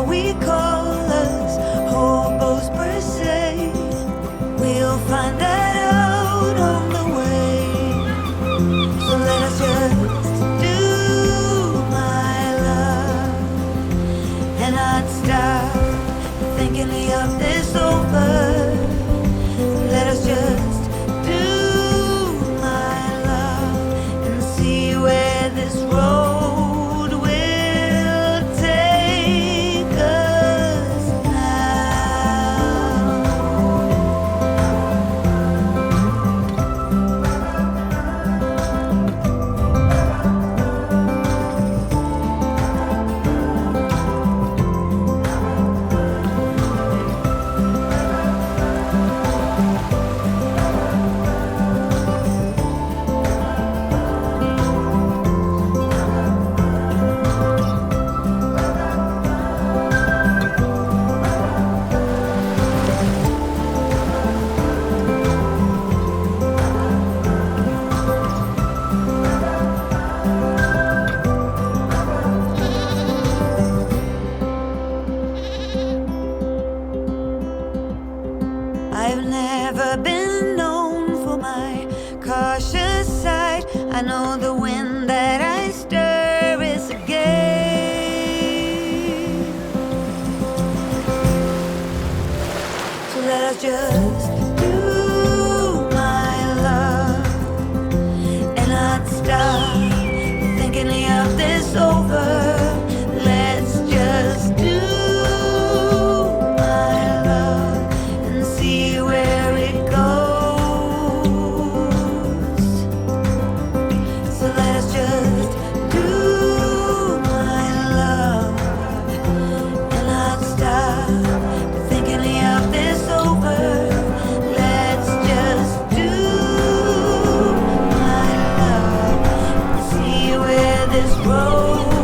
what we call us hobos per se. We'll find that out on the way. So let us just do, my love, and not stop thinking of this over. Let us just do, my love, and see where this road will take us now. I've never been known for my cautious side. I know the wind that I stir is a gale. So let us just do, my love, and not stop thinking of this over. Let's just do, my love, and see where it goes. So let us just do, my love, and not stop thinking of this over. Let's just do, my love, and see where this road